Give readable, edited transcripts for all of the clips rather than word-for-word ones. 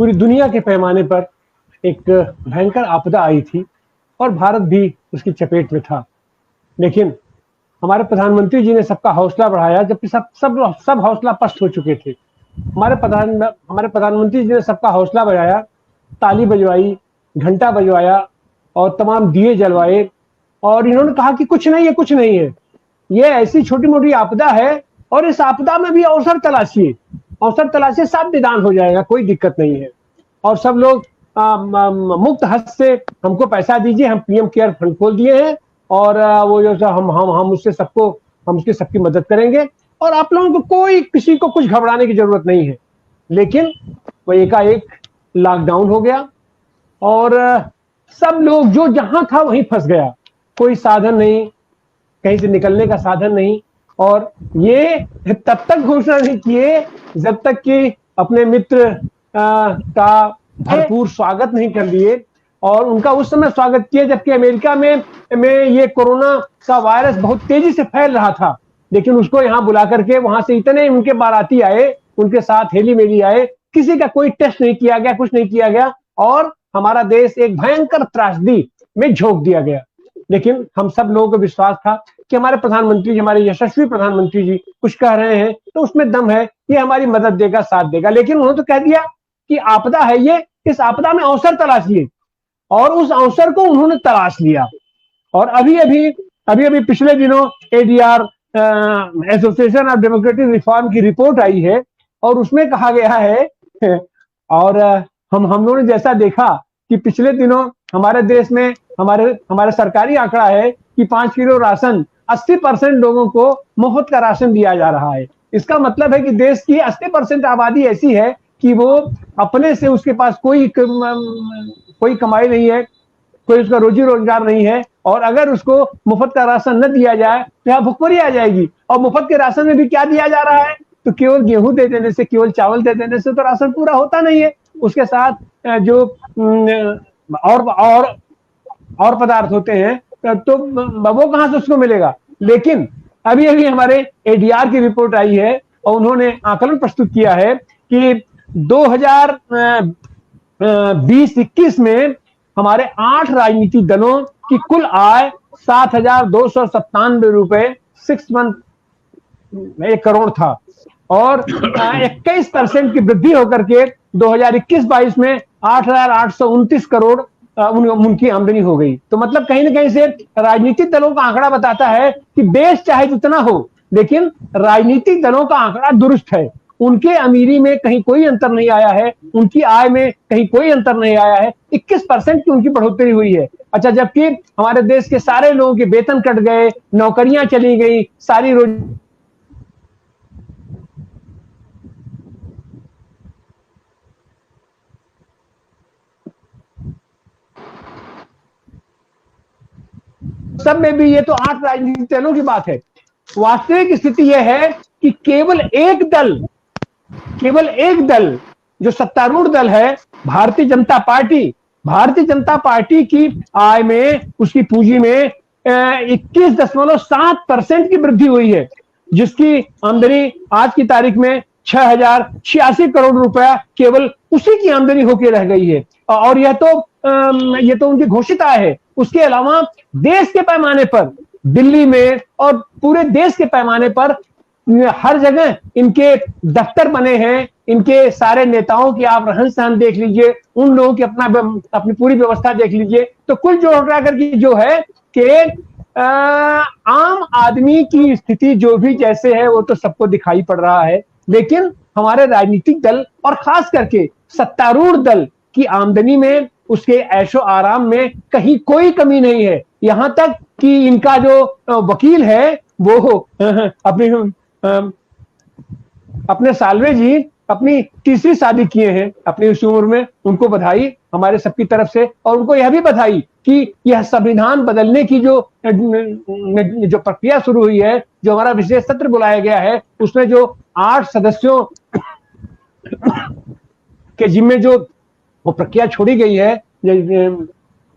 पूरी दुनिया के पैमाने पर एक भयंकर आपदा आई थी और भारत भी उसकी चपेट में था। लेकिन हमारे प्रधानमंत्री जी ने सबका हौसला बढ़ाया, जबकि सब हौसला पस्त हो चुके थे। हमारे प्रधानमंत्री जी ने सबका हौसला बढ़ाया, ताली बजवाई, घंटा बजवाया और तमाम दिए जलवाए और इन्होंने कहा कि कुछ नहीं है, कुछ नहीं है, ये ऐसी छोटी मोटी आपदा है और इस आपदा में भी अवसर तलाशिए, सब निदान हो जाएगा, कोई दिक्कत नहीं है। और सब लोग मुक्त हस्त से हमको पैसा दीजिए, हम पीएम केयर फंड खोल दिए हैं और वो जो हम उसके सबकी मदद करेंगे और आप लोगों को किसी को कुछ घबराने की जरूरत नहीं है। लेकिन वो एकाएक लॉकडाउन हो गया और सब लोग जो जहां था वहीं फंस गया, कोई साधन नहीं, कहीं से निकलने का साधन नहीं। और ये तब तक घोषणा नहीं किए जब तक कि अपने मित्र का भरपूर स्वागत नहीं कर लिए। और उनका उस समय स्वागत किया जबकि अमेरिका में ये कोरोना का वायरस बहुत तेजी से फैल रहा था, लेकिन उसको यहाँ बुला करके वहां से इतने उनके बाराती आए, उनके साथ हेली मेली आए, किसी का कोई टेस्ट नहीं किया गया, कुछ नहीं किया गया और हमारा देश एक भयंकर त्रासदी में झोंक दिया गया। लेकिन हम सब लोगों को विश्वास था कि हमारे प्रधानमंत्री जी, हमारे यशस्वी प्रधानमंत्री जी कुछ कह रहे हैं तो उसमें दम है, ये हमारी मदद देगा, साथ देगा। लेकिन उन्होंने तो कह दिया कि आपदा है ये, इस आपदा में अवसर तलाशिए और उस अवसर को उन्होंने तलाश लिया। और अभी पिछले दिनों ADR association of democratic reform की रिपोर्ट आई है और उसमें कहा गया है और हम लोगों ने जैसा देखा कि पिछले दिनों हमारे देश में हमारे सरकारी आंकड़ा है कि 5 किलो राशन 80% लोगों को मुफ्त का राशन दिया जा रहा है। इसका मतलब है कि देश की 80% आबादी ऐसी है कि वो अपने से उसके पास कोई कमाई नहीं है, कोई उसका रोजी रोजगार नहीं है और अगर उसको मुफ्त का राशन न दिया जाए तो यहाँ भुखमरी आ जाएगी। और मुफ्त के राशन में भी क्या दिया जा रहा है, तो केवल गेहूं दे देने से, केवल चावल दे देने से तो राशन पूरा होता नहीं है, उसके साथ जो और पदार्थ होते हैं तो वो कहां से उसको मिलेगा। लेकिन अभी हमारे एडीआर की रिपोर्ट आई है और उन्होंने आकलन प्रस्तुत किया है कि 2020-21 में हमारे 8 राजनीतिक दलों की कुल आय 7,297 रुपए 1 करोड़ था और 21% की वृद्धि होकर के 2021-22 में 8,829 करोड़ उनकी आमदनी हो गई। तो मतलब कहीं ना कहीं से राजनीतिक दलों का आंकड़ा बताता है कि देश चाहे जितना हो, लेकिन राजनीतिक दलों का आंकड़ा दुरुस्त है। उनके अमीरी में कहीं कोई अंतर नहीं आया है, उनकी आय में कहीं कोई अंतर नहीं आया है, 21% की उनकी बढ़ोतरी हुई है। अच्छा, जबकि हमारे देश के सारे लोगों के वेतन कट गए, नौकरियां चली गई, सारी सब में भी ये तो 8 राजनीतिक दलों की बात है। वास्तविक स्थिति यह है कि केवल एक दल जो सत्तारूढ़ दल है, भारतीय जनता पार्टी की आय में, उसकी पूंजी में 21.7% की वृद्धि हुई है, जिसकी आमदनी आज की तारीख में 6,086 करोड़ रुपया केवल उसी की आमदनी होकर रह गई है। और ये तो उनकी घोषित आय है। उसके अलावा देश के पैमाने पर, दिल्ली में और पूरे देश के पैमाने पर हर जगह इनके दफ्तर बने हैं। इनके सारे नेताओं की आप रहन सहन देख लीजिए, उन लोगों की अपनी पूरी व्यवस्था देख लीजिए, तो कुल जोड़ करके जो है कि आम आदमी की स्थिति जो भी जैसे है वो तो सबको दिखाई पड़ रहा है। लेकिन हमारे राजनीतिक दल और खास करके सत्तारूढ़ दल की आमदनी में, उसके ऐशो आराम में कहीं कोई कमी नहीं है। यहां तक कि इनका जो वकील है वो अपने सालवे जी अपनी तीसरी शादी किए हैं अपनी उस उम्र में, उनको बधाई हमारे सबकी तरफ से। और उनको यह भी बधाई कि यह संविधान बदलने की जो प्रक्रिया शुरू हुई है, जो हमारा विशेष सत्र बुलाया गया है, उसमें जो 8 सदस्यों के जिम्मे जो वो प्रक्रिया छोड़ी गई है,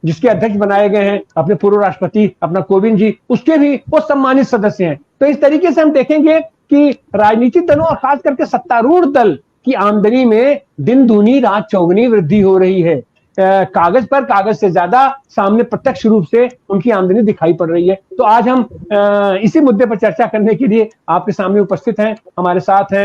जिसके अध्यक्ष बनाए गए हैं अपने पूर्व राष्ट्रपति अपना कोविंद जी, उसके भी वो सम्मानित सदस्य हैं। तो इस तरीके से हम देखेंगे कि राजनीतिक दलों और खास करके सत्तारूढ़ दल की आमदनी में दिन दूनी रात चौगुनी वृद्धि हो रही है। कागज पर कागज से ज्यादा सामने प्रत्यक्ष रूप से उनकी आमदनी दिखाई पड़ रही है। तो आज हम इसी मुद्दे पर चर्चा करने के लिए आपके सामने उपस्थित हैं। हमारे साथ हैं